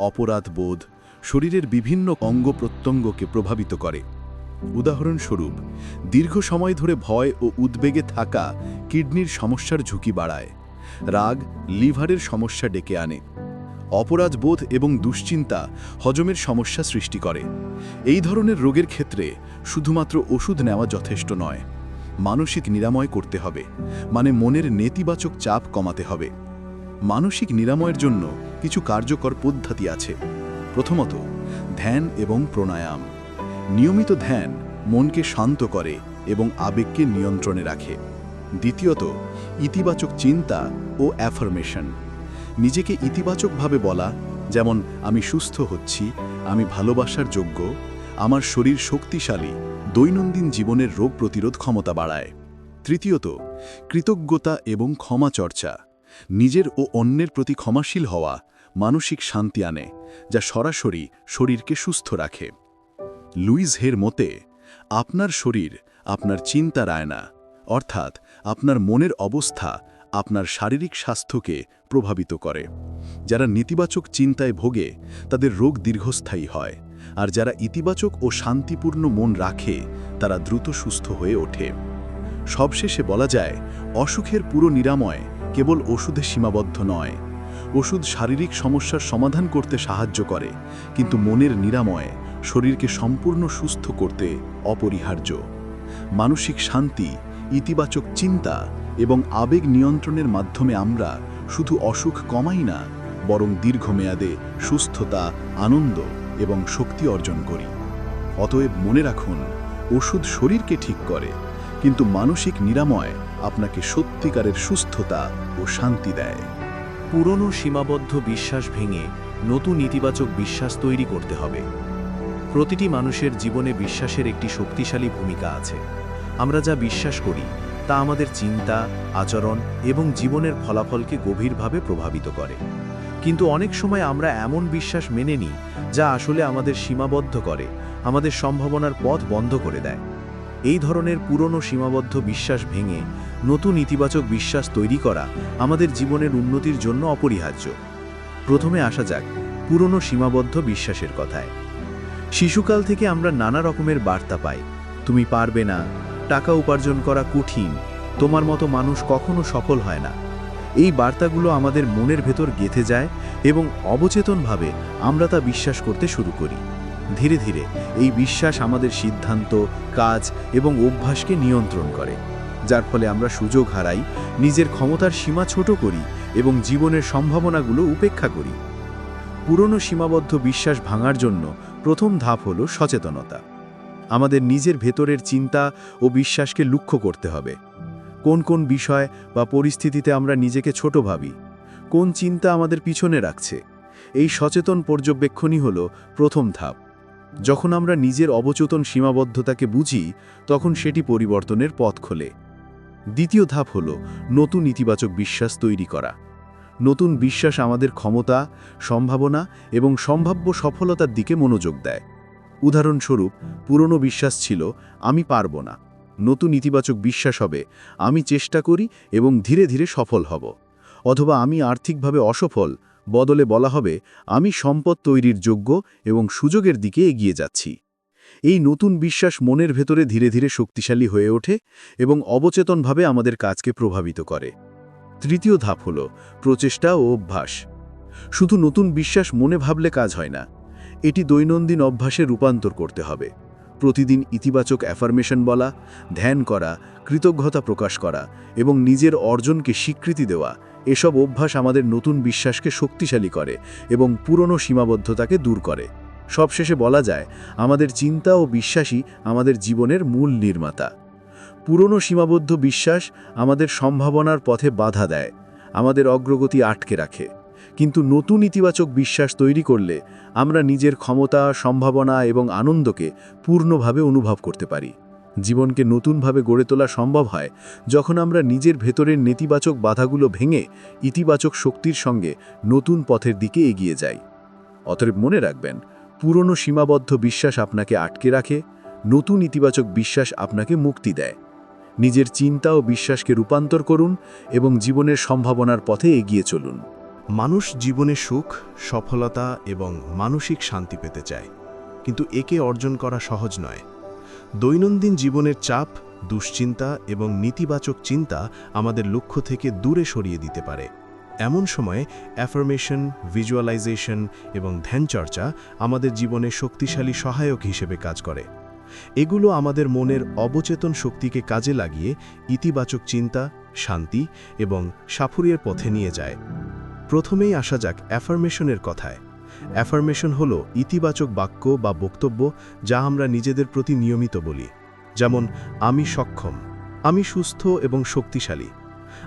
D: অপরাধবোধ শরীরের বিভিন্ন অঙ্গ প্রত্যঙ্গকে প্রভাবিত করে। উদাহরণস্বরূপ, দীর্ঘ সময় ধরে ভয় ও উদ্বেগে থাকা কিডনির সমস্যার ঝুঁকি বাড়ায়, রাগ লিভারের সমস্যা ডেকে আনে, অপরাধবোধ এবং দুশ্চিন্তা হজমের সমস্যা সৃষ্টি করে। এই ধরনের রোগের ক্ষেত্রে শুধুমাত্র ওষুধ নেওয়া যথেষ্ট নয়, মানসিক নিরাময় করতে হবে, মানে মনের নেতিবাচক চাপ কমাতে হবে। মানসিক নিরাময়ের জন্য কিছু কার্যকর পদ্ধতি আছে। প্রথমত, ধ্যান এবং প্রাণায়াম। নিয়মিত ধ্যান মনকে শান্ত করে এবং আবেগকে নিয়ন্ত্রণে রাখে। দ্বিতীয়ত, ইতিবাচক চিন্তা ও অ্যাফার্মেশন। নিজেকে ইতিবাচকভাবে বলা, যেমন আমি সুস্থ হচ্ছি, আমি ভালোবাসার যোগ্য, আমার শরীর শক্তিশালী, দৈনন্দিন জীবনের রোগ প্রতিরোধ ক্ষমতা বাড়ায়। তৃতীয়ত, কৃতজ্ঞতা এবং ক্ষমা চর্চা। নিজের ও অন্যের প্রতি ক্ষমাশীল হওয়া মানসিক শান্তি আনে, যা সরাসরি শরীরকে সুস্থ রাখে। লুইস হের মতে, আপনার শরীর আপনার চিন্তার আয়না, অর্থাৎ আপনার মনের অবস্থা আপনার শারীরিক স্বাস্থ্যকে প্রভাবিত করে। যারা নেতিবাচক চিন্তায় ভোগে তাদের রোগ দীর্ঘস্থায়ী হয়, আর যারা ইতিবাচক ও শান্তিপূর্ণ মন রাখে তারা দ্রুত সুস্থ হয়ে ওঠে। সবশেষে বলা যায়, অসুখের পুরো নিরাময় কেবল ওষুধে সীমাবদ্ধ নয়। ওষুধ শারীরিক সমস্যার সমাধান করতে সাহায্য করে, কিন্তু মনের নিরাময় শরীরকে সম্পূর্ণ সুস্থ করতে অপরিহার্য। মানসিক শান্তি, ইতিবাচক চিন্তা এবং আবেগ নিয়ন্ত্রণের মাধ্যমে আমরা শুধু অসুখ কমাই না, বরং দীর্ঘমেয়াদে সুস্থতা, আনন্দ এবং শক্তি অর্জন করি। অতএব মনে রাখুন, ওষুধ শরীরকে ঠিক করে, কিন্তু মানসিক নিরাময় আপনাকে সত্যিকারের সুস্থতা ও শান্তি দেয়।
C: পুরনো সীমাবদ্ধ বিশ্বাস ভেঙে নতুন ইতিবাচক বিশ্বাস তৈরি করতে হবে। প্রতিটি মানুষের জীবনে বিশ্বাসের একটি শক্তিশালী ভূমিকা আছে। আমরা যা বিশ্বাস করি তা আমাদের চিন্তা, আচরণ এবং জীবনের ফলাফলকে গভীরভাবে প্রভাবিত করে। কিন্তু অনেক সময় আমরা এমন বিশ্বাস মেনে নিই যা আসলে আমাদের সীমাবদ্ধ করে, আমাদের সম্ভাবনার পথ বন্ধ করে দেয়। এই ধরনের পুরনো সীমাবদ্ধ বিশ্বাস ভেঙে নতুন ইতিবাচক বিশ্বাস তৈরি করা আমাদের জীবনের উন্নতির জন্য অপরিহার্য। প্রথমে আসা যাক পুরনো সীমাবদ্ধ বিশ্বাসের কথায়। শিশুকাল থেকে আমরা নানা রকমের বার্তা পাই। তুমি পারবে না, টাকা উপার্জন করা কঠিন, তোমার মতো মানুষ কখনো সফল হয় না। এই বার্তাগুলো আমাদের মনের ভেতর গেঁথে যায় এবং অবচেতনভাবে আমরা তা বিশ্বাস করতে শুরু করি। ধীরে ধীরে এই বিশ্বাস আমাদের সিদ্ধান্ত, কাজ এবং অভ্যাসকে নিয়ন্ত্রণ করে, যার ফলে আমরা সুযোগ হারাই, নিজের ক্ষমতার সীমা ছোট করি এবং জীবনের সম্ভাবনাগুলো উপেক্ষা করি। পুরনো সীমাবদ্ধ বিশ্বাস ভাঙার জন্য প্রথম ধাপ হলো সচেতনতা। আমাদের নিজের ভেতরের চিন্তা ও বিশ্বাসকে লক্ষ্য করতে হবে। কোন কোন বিষয় বা পরিস্থিতিতে আমরা নিজেকে ছোট ভাবি, কোন চিন্তা আমাদের পিছনে রাখছে, এই সচেতন পর্যবেক্ষণই হলো প্রথম ধাপ। যখন আমরা নিজের অবচেতন সীমাবদ্ধতাকে বুঝি, তখন সেটি পরিবর্তনের পথ খোলে। দ্বিতীয় ধাপ হলো নতুন ইতিবাচক বিশ্বাস তৈরি করা। নতুন বিশ্বাস আমাদের ক্ষমতা, সম্ভাবনা এবং সম্ভাব্য সফলতার দিকে মনোযোগ দেয়। উদাহরণস্বরূপ, পুরনো বিশ্বাস ছিল আমি পারব না। নতুন ইতিবাচক বিশ্বাস হবে আমি চেষ্টা করি এবং ধীরে ধীরে সফল হব। অথবা আমি আর্থিকভাবে অসফল, বদলে বলা হবে আমি সম্পদ তৈরির যোগ্য এবং সুযোগের দিকে এগিয়ে যাচ্ছি। এই নতুন বিশ্বাস মনের ভেতরে ধীরে ধীরে শক্তিশালী হয়ে ওঠে এবং অবচেতনভাবে আমাদের কাজকে প্রভাবিত করে। তৃতীয় ধাপ হল প্রচেষ্টা ও অভ্যাস। শুধু নতুন বিশ্বাস মনে ভাবলে কাজ হয় না, এটি দৈনন্দিন অভ্যাসে রূপান্তর করতে হবে। প্রতিদিন ইতিবাচক অ্যাফার্মেশন বলা, ধ্যান করা, কৃতজ্ঞতা প্রকাশ করা এবং নিজের অর্জনকে স্বীকৃতি দেওয়া, এসব অভ্যাস আমাদের নতুন বিশ্বাসকে শক্তিশালী করে এবং পুরনো সীমাবদ্ধতাকে দূর করে। সবশেষে বলা যায়, আমাদের চিন্তা ও বিশ্বাসই আমাদের জীবনের মূল নির্মাতা। পুরনো সীমাবদ্ধ বিশ্বাস আমাদের সম্ভাবনার পথে বাধা দেয়, আমাদের অগ্রগতি আটকে রাখে। কিন্তু নতুন ইতিবাচক বিশ্বাস তৈরি করলে আমরা নিজের ক্ষমতা, সম্ভাবনা এবং আনন্দকে পূর্ণভাবে অনুভব করতে পারি। জীবনকে নতুনভাবে গড়ে তোলা সম্ভব হয় যখন আমরা নিজের ভেতরের নেতিবাচক বাধাগুলো ভেঙে ইতিবাচক শক্তির সঙ্গে নতুন পথের দিকে এগিয়ে যাই। অতএব মনে রাখবেন, পুরনো সীমাবদ্ধ বিশ্বাস আপনাকে আটকে রাখে, নতুন ইতিবাচক বিশ্বাস আপনাকে মুক্তি দেয়। নিজের চিন্তা ও বিশ্বাসকে রূপান্তর করুন এবং জীবনের সম্ভাবনার পথে এগিয়ে চলুন।
D: মানুষ জীবনে সুখ, সফলতা এবং মানসিক শান্তি পেতে চায়, কিন্তু একে অর্জন করা সহজ নয়। দৈনন্দিন জীবনের চাপ, দুশ্চিন্তা এবং নেতিবাচক চিন্তা আমাদের লক্ষ্য থেকে দূরে সরিয়ে দিতে পারে। এমন সময়ে অ্যাফার্মেশন, ভিজুয়ালাইজেশন এবং ধ্যানচর্চা আমাদের জীবনে শক্তিশালী সহায়ক হিসেবে কাজ করে। এগুলো আমাদের মনের অবচেতন শক্তিকে কাজে লাগিয়ে ইতিবাচক চিন্তা, শান্তি এবং সাফল্যের পথে নিয়ে যায়। প্রথমেই আসা যাক অ্যাফার্মেশনের কথায়। অ্যাফার্মেশন হলো ইতিবাচক বাক্য বা বক্তব্য যা আমরা নিজেদের প্রতি নিয়মিত বলি। যেমন, আমি সক্ষম, আমি সুস্থ এবং শক্তিশালী,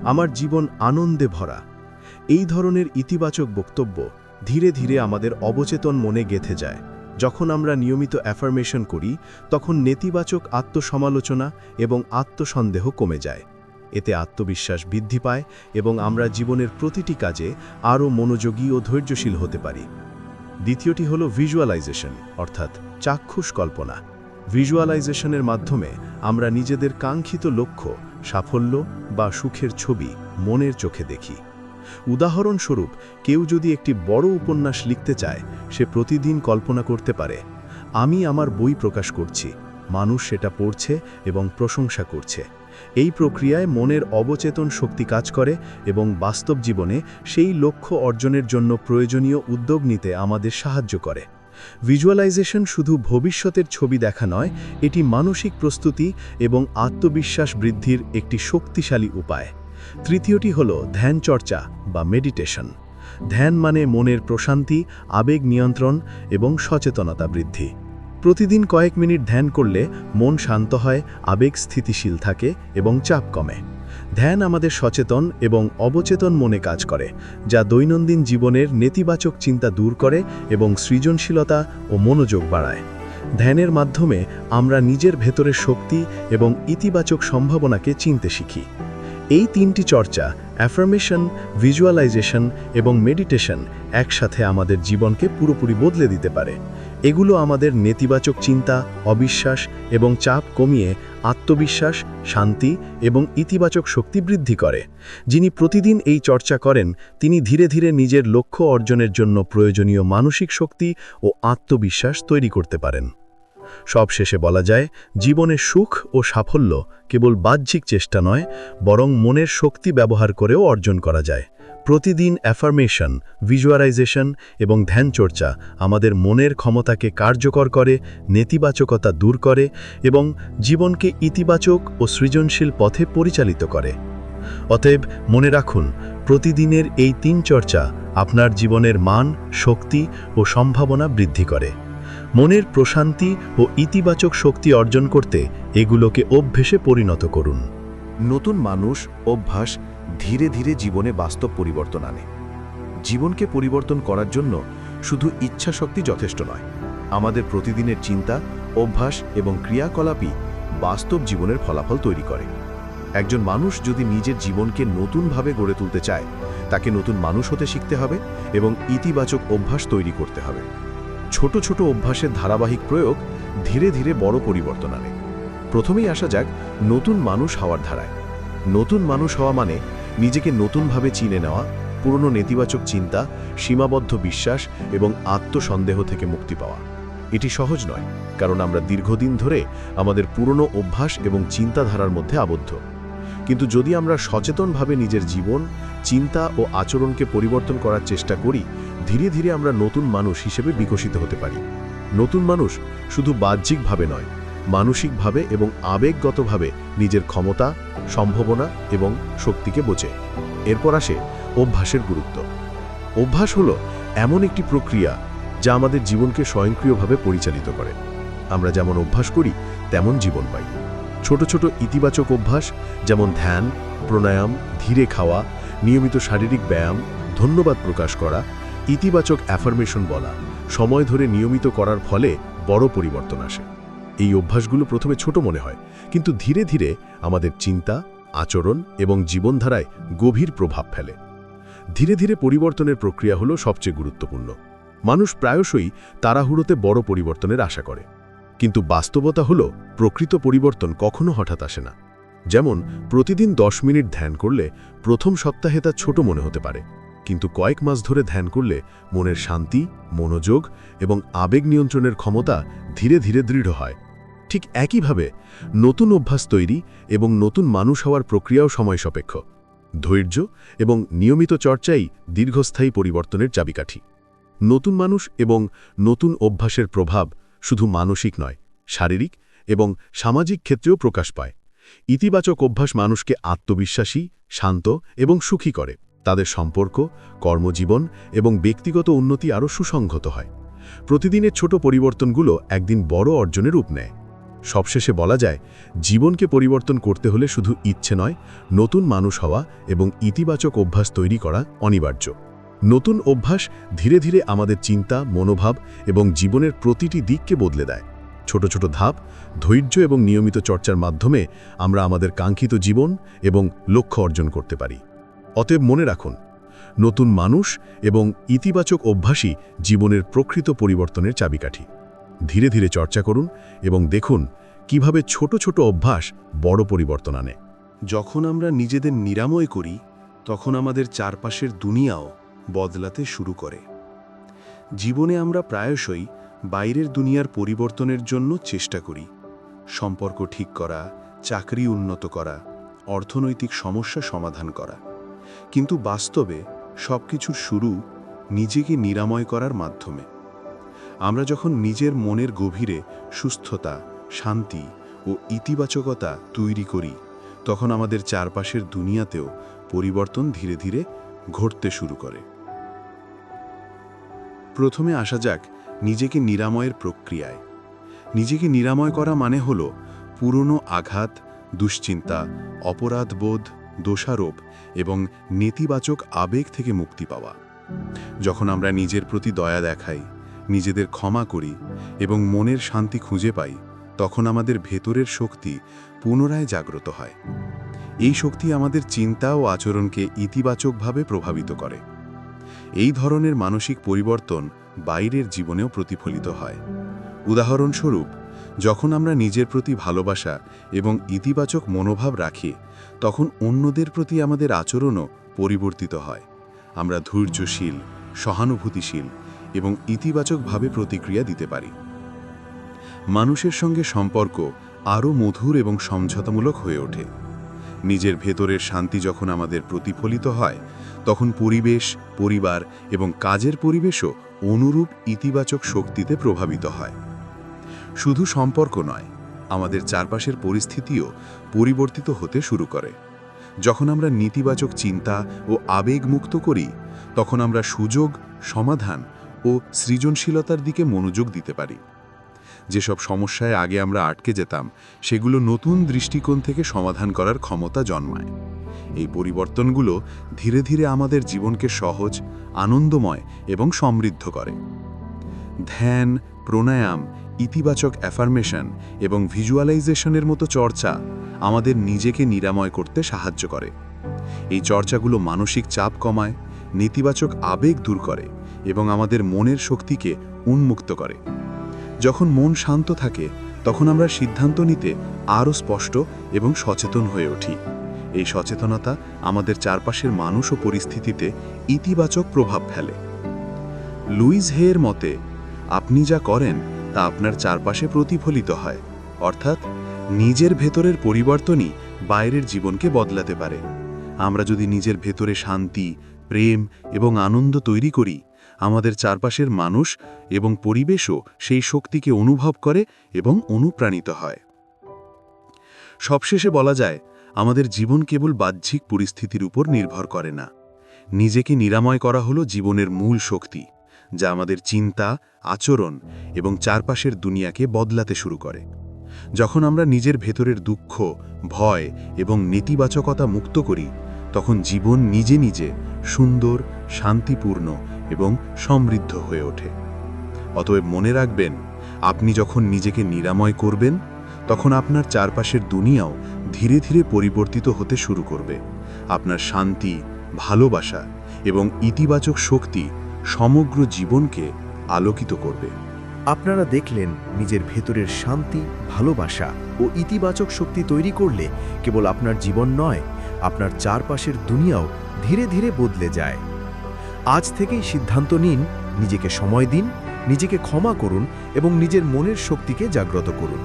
D: আমার জীবন আনন্দে ভরা। এই ধরনের ইতিবাচক বক্তব্য ধীরে ধীরে আমাদের অবচেতন মনে গেঁথে যায়। যখন আমরা নিয়মিত অ্যাফার্মেশন করি, তখন নেতিবাচক আত্মসমালোচনা এবং আত্মসন্দেহ কমে যায়। এতে আত্মবিশ্বাস বৃদ্ধি পায় এবং আমরা জীবনের প্রতিটি কাজে আরও মনোযোগী ও ধৈর্যশীল হতে পারি। দ্বিতীয়টি হলো ভিজুয়ালাইজেশন, অর্থাৎ চাক্ষুষ কল্পনা। ভিজুয়ালাইজেশনের মাধ্যমে আমরা নিজেদের কাঙ্ক্ষিত লক্ষ্য, সাফল্য বা সুখের ছবি মনের চোখে দেখি। উদাহরণস্বরূপ, কেউ যদি একটি বড় উপন্যাস লিখতে চায়, সে প্রতিদিন কল্পনা করতে পারে, আমি আমার বই প্রকাশ করছি, মানুষ সেটা পড়ছে এবং প্রশংসা করছে। এই প্রক্রিয়ায় মনের অবচেতন শক্তি কাজ করে এবং বাস্তব জীবনে সেই লক্ষ্য অর্জনের জন্য প্রয়োজনীয় উদ্যোগ নিতে আমাদের সাহায্য করে। ভিজুয়ালাইজেশন শুধু ভবিষ্যতের ছবি দেখা নয়, এটি মানসিক প্রস্তুতি এবং আত্মবিশ্বাস বৃদ্ধির একটি শক্তিশালী উপায়। তৃতীয়টি হলো ধ্যানচর্চা বা মেডিটেশন। ধ্যান মানে মনের প্রশান্তি, আবেগ নিয়ন্ত্রণ এবং সচেতনতা বৃদ্ধি। প্রতিদিন কয়েক মিনিট ধ্যান করলে মন শান্ত হয়, আবেগ স্থিতিশীল থাকে এবং চাপ কমে। ধ্যান আমাদের সচেতন এবং অবচেতন মনে কাজ করে, যা দৈনন্দিন জীবনের নেতিবাচক চিন্তা দূর করে এবং সৃজনশীলতা ও মনোযোগ বাড়ায়। ধ্যানের মাধ্যমে আমরা নিজের ভেতরের শক্তি এবং ইতিবাচক সম্ভাবনাকে চিনতে শিখি। এই তিনটি চর্চা, অ্যাফার্মেশন, ভিজুয়ালাইজেশন এবং মেডিটেশন, একসাথে আমাদের জীবনকে পুরোপুরি বদলে দিতে পারে। এগুলো আমাদের নেতিবাচক চিন্তা, অবিশ্বাস এবং চাপ কমিয়ে আত্মবিশ্বাস, শান্তি এবং ইতিবাচক শক্তি বৃদ্ধি করে। যিনি প্রতিদিন এই চর্চা করেন, তিনি ধীরে ধীরে নিজের লক্ষ্য অর্জনের জন্য প্রয়োজনীয় মানসিক শক্তি ও আত্মবিশ্বাস তৈরি করতে পারেন।
C: সবশেষে বলা যায়, জীবনের সুখ ও সাফল্য কেবল বাহ্যিক চেষ্টা নয়, বরং মনের শক্তি ব্যবহার করেও অর্জন করা যায়। প্রতিদিন অ্যাফার্মেশন, ভিজুয়ালাইজেশন এবং ধ্যানচর্চা আমাদের মনের ক্ষমতাকে কার্যকর করে, নেতিবাচকতা দূর করে এবং জীবনকে ইতিবাচক ও সৃজনশীল পথে পরিচালিত করে। অতএব মনে রাখুন, প্রতিদিনের এই 3 চর্চা আপনার জীবনের মান, শক্তি ও সম্ভাবনা বৃদ্ধি করে। মনের প্রশান্তি ও ইতিবাচক শক্তি অর্জন করতে এগুলোকে অভ্যেসে পরিণত করুন।
D: নতুন মানুষ, অভ্যাস ধীরে ধীরে জীবনে বাস্তব পরিবর্তন আনে। জীবনকে পরিবর্তন করার জন্য শুধু ইচ্ছাশক্তি যথেষ্ট নয়, আমাদের প্রতিদিনের চিন্তা, অভ্যাস এবং ক্রিয়াকলাপই বাস্তব জীবনের ফলাফল তৈরি করে। একজন মানুষ যদি নিজের জীবনকে নতুনভাবে গড়ে তুলতে চায়, তাকে নতুন মানুষ হতে শিখতে হবে এবং ইতিবাচক অভ্যাস তৈরি করতে হবে। ছোট ছোট অভ্যাসের ধারাবাহিক প্রয়োগ ধীরে ধীরে বড় পরিবর্তন আনে। প্রথমেই আসা যাক নতুন মানুষ হওয়ার ধারায়। নতুন মানুষ হওয়া মানে নিজেকে নতুনভাবে চিনে নেওয়া, পুরনো নেতিবাচক চিন্তা, সীমাবদ্ধ বিশ্বাস এবং আত্মসন্দেহ থেকে মুক্তি পাওয়া। এটি সহজ নয়, কারণ আমরা দীর্ঘদিন ধরে আমাদের পুরনো অভ্যাস এবং চিন্তাধারার মধ্যে আবদ্ধ। কিন্তু যদি আমরা সচেতনভাবে নিজের জীবন, চিন্তা ও আচরণকে পরিবর্তন করার চেষ্টা করি, ধীরে ধীরে আমরা নতুন মানুষ হিসেবে বিকশিত হতে পারি। নতুন মানুষ শুধু বাহ্যিকভাবে নয়, মানসিকভাবে এবং আবেগগতভাবে নিজের ক্ষমতা, সম্ভাবনা এবং শক্তিকে বোঝে। এরপর আসে অভ্যাসের গুরুত্ব। অভ্যাস হলো এমন একটি প্রক্রিয়া যা আমাদের জীবনকে স্বয়ংক্রিয়ভাবে পরিচালিত করে। আমরা যেমন অভ্যাস করি তেমন জীবন পাই। ছোট ছোট ইতিবাচক অভ্যাস যেমন ধ্যান, প্রাণায়াম, ধীরে খাওয়া, নিয়মিত শারীরিক ব্যায়াম, ধন্যবাদ প্রকাশ করা, ইতিবাচক অ্যাফার্মেশন বলা, সময় ধরে নিয়মিত করার ফলে বড় পরিবর্তন আসে। এই অভ্যাসগুলো প্রথমে ছোট মনে হয়, কিন্তু ধীরে ধীরে আমাদের চিন্তা, আচরণ এবং জীবনধারায় গভীর প্রভাব ফেলে। ধীরে ধীরে পরিবর্তনের প্রক্রিয়া হলো সবচেয়ে গুরুত্বপূর্ণ। মানুষ প্রায়শই তাড়াহুড়োতে বড় পরিবর্তনের আশা করে, কিন্তু বাস্তবতা হলো প্রকৃত পরিবর্তন কখনো হঠাৎ আসে না। যেমন প্রতিদিন 10 মিনিট ধ্যান করলে প্রথম সপ্তাহে তা ছোট মনে হতে পারে, কিন্তু কয়েক মাস ধরে ধ্যান করলে মনের শান্তি, মনোযোগ এবং আবেগ নিয়ন্ত্রণের ক্ষমতা ধীরে ধীরে দৃঢ় হয়। ঠিক একইভাবে নতুন অভ্যাস তৈরি এবং নতুন মানুষ হওয়ার প্রক্রিয়াও সময় সাপেক্ষ। ধৈর্য এবং নিয়মিত চর্চাই দীর্ঘস্থায়ী পরিবর্তনের চাবিকাঠি। নতুন মানুষ এবং নতুন অভ্যাসের প্রভাব শুধু মানসিক নয়, শারীরিক এবং সামাজিক ক্ষেত্রেও প্রকাশ পায়। ইতিবাচক অভ্যাস মানুষকে আত্মবিশ্বাসী, শান্ত এবং সুখী করে। তাদের সম্পর্ক, কর্মজীবন এবং ব্যক্তিগত উন্নতি আরও সুসংহত হয়। প্রতিদিনের ছোট পরিবর্তনগুলো একদিন বড় অর্জনের রূপ নেয়। সবশেষে বলা যায়, জীবনকে পরিবর্তন করতে হলে শুধু ইচ্ছে নয়, নতুন মানুষ হওয়া এবং ইতিবাচক অভ্যাস তৈরি করা অনিবার্য। নতুন অভ্যাস ধীরে ধীরে আমাদের চিন্তা, মনোভাব এবং জীবনের প্রতিটি দিককে বদলে দেয়। ছোট ছোট ধাপ, ধৈর্য এবং নিয়মিত চর্চার মাধ্যমে আমরা আমাদের কাঙ্ক্ষিত জীবন এবং লক্ষ্য অর্জন করতে পারি। অতএব মনে রাখুন, নতুন মানুষ এবং ইতিবাচক অভ্যাসই জীবনের প্রকৃত পরিবর্তনের চাবিকাঠি। ধীরে ধীরে চর্চা করুন এবং দেখুন কিভাবে ছোট ছোট অভ্যাস বড় পরিবর্তন আনে।
B: যখন আমরা নিজেদের নিরাময় করি, তখন আমাদের চারপাশের দুনিয়াও বদলাতে শুরু করে। জীবনে আমরা প্রায়শই বাইরের দুনিয়ার পরিবর্তনের জন্য চেষ্টা করি, সম্পর্ক ঠিক করা, চাকরি উন্নত করা, অর্থনৈতিক সমস্যা সমাধান করা। কিন্তু বাস্তবে সবকিছুর শুরু নিজেকে নিরাময় করার মাধ্যমে। আমরা যখন নিজের মনের গভীরে সুস্থতা, শান্তি ও ইতিবাচকতা তৈরি করি, তখন আমাদের চারপাশের দুনিয়াতেও পরিবর্তন ধীরে ধীরে ঘটতে শুরু করে। প্রথমে আসা যাক নিজেকে নিরাময়ের প্রক্রিয়ায়। নিজেকে নিরাময় করা মানে হলো পুরনো আঘাত, দুশ্চিন্তা, অপরাধবোধ, দোষারোপ এবং নেতিবাচক আবেগ থেকে মুক্তি পাওয়া। যখন আমরা নিজের প্রতি দয়া দেখাই, নিজেদের ক্ষমা করি এবং মনের শান্তি খুঁজে পাই, তখন আমাদের ভেতরের শক্তি পুনরায় জাগ্রত হয়। এই শক্তি আমাদের চিন্তা ও আচরণকে ইতিবাচকভাবে প্রভাবিত করে। এই ধরনের মানসিক পরিবর্তন বাইরের জীবনেও প্রতিফলিত হয়। উদাহরণস্বরূপ, যখন আমরা নিজের প্রতি ভালোবাসা এবং ইতিবাচক মনোভাব রাখি, তখন অন্যদের প্রতি আমাদের আচরণও পরিবর্তিত হয়। আমরা ধৈর্যশীল, সহানুভূতিশীল এবং ইতিবাচকভাবে প্রতিক্রিয়া দিতে পারি। মানুষের সঙ্গে সম্পর্ক আরও মধুর এবং সমঝোতামূলক হয়ে ওঠে। নিজের ভেতরের শান্তি যখন আমাদের প্রতিফলিত হয়, তখন পরিবেশ, পরিবার এবং কাজের পরিবেশও অনুরূপ ইতিবাচক শক্তিতে প্রভাবিত হয়। শুধু সম্পর্ক নয়, আমাদের চারপাশের পরিস্থিতিও পরিবর্তিত হতে শুরু করে। যখন আমরা নেতিবাচক চিন্তা ও আবেগ মুক্ত করি, তখন আমরা সুযোগ, সমাধান ও সৃজনশীলতার দিকে মনোযোগ দিতে পারি। যেসব সমস্যায় আগে আমরা আটকে যেতাম, সেগুলো নতুন দৃষ্টিকোণ থেকে সমাধান করার ক্ষমতা জন্মায়। এই পরিবর্তনগুলো ধীরে ধীরে আমাদের জীবনকে সহজ, আনন্দময় এবং সমৃদ্ধ করে। ধ্যান, প্রাণায়াম, ইতিবাচক অ্যাফার্মেশন এবং ভিজুয়ালাইজেশনের মতো চর্চা আমাদের নিজেকে নিরাময় করতে সাহায্য করে। এই চর্চাগুলো মানসিক চাপ কমায়, নেতিবাচক আবেগ দূর করে এবং আমাদের মনের শক্তিকে উন্মুক্ত করে। যখন মন শান্ত থাকে, তখন আমরা সিদ্ধান্ত নিতে আরও স্পষ্ট এবং সচেতন হয়ে উঠি। এই সচেতনতা আমাদের চারপাশের মানুষ ও পরিস্থিতিতে ইতিবাচক প্রভাব ফেলে। লুইস হের মতে, আপনি যা করেন তা আপনার চারপাশে প্রতিফলিত হয়, অর্থাৎ নিজের ভেতরের পরিবর্তনই বাইরের জীবনকে বদলাতে পারে। আমরা যদি নিজের ভেতরে শান্তি, প্রেম এবং আনন্দ তৈরি করি, আমাদের চারপাশের মানুষ এবং পরিবেশও সেই শক্তিকে অনুভব করে এবং অনুপ্রাণিত হয়। সবশেষে বলা যায়, আমাদের জীবন কেবল বাহ্যিক পরিস্থিতির উপর নির্ভর করে না। নিজেকে নিরাময় করা হলো জীবনের মূল শক্তি, যা আমাদের চিন্তা, আচরণ এবং চারপাশের দুনিয়াকে বদলাতে শুরু করে। যখন আমরা নিজের ভেতরের দুঃখ, ভয় এবং নেতিবাচকতা মুক্ত করি, তখন জীবন নিজে নিজে সুন্দর, শান্তিপূর্ণ এবং সমৃদ্ধ হয়ে ওঠে। অতএব মনে রাখবেন, আপনি যখন নিজেকে নিরাময় করবেন, তখন আপনার চারপাশের দুনিয়াও ধীরে ধীরে পরিবর্তিত হতে শুরু করবে। আপনার শান্তি, ভালোবাসা এবং ইতিবাচক শক্তি সমগ্র জীবনকে আলোকিত করবে।
D: আপনারা দেখলেন, নিজের ভেতরের শান্তি, ভালোবাসা ও ইতিবাচক শক্তি তৈরি করলে কেবল আপনার জীবন নয়, আপনার চারপাশের দুনিয়াও ধীরে ধীরে বদলে যায়। আজ থেকেই সিদ্ধান্ত নিন, নিজেকে সময় দিন, নিজেকে ক্ষমা করুন এবং নিজের মনের শক্তিকে জাগ্রত করুন।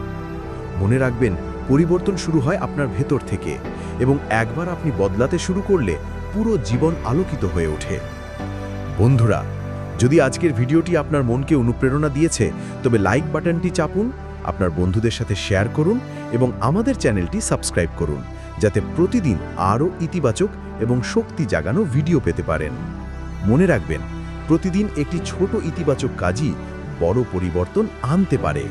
D: মনে রাখবেন, পরিবর্তন শুরু হয় আপনার ভেতর থেকে, এবং একবার আপনি বদলাতে শুরু করলে পুরো জীবন আলোকিত হয়ে ওঠে। বন্ধুরা, যদি আজকের ভিডিওটি আপনার মনকে অনুপ্রেরণা দিয়েছে, তবে লাইক বাটনটি চাপুন, আপনার বন্ধুদের সাথে শেয়ার করুন এবং আমাদের চ্যানেলটি সাবস্ক্রাইব করুন, যাতে প্রতিদিন আরও ইতিবাচক এবং শক্তি জাগানো ভিডিও পেতে পারেন। মনে রাখবেন, প্রতিদিন একটি ছোট ইতিবাচক কাজই বড় পরিবর্তন আনতে পারে।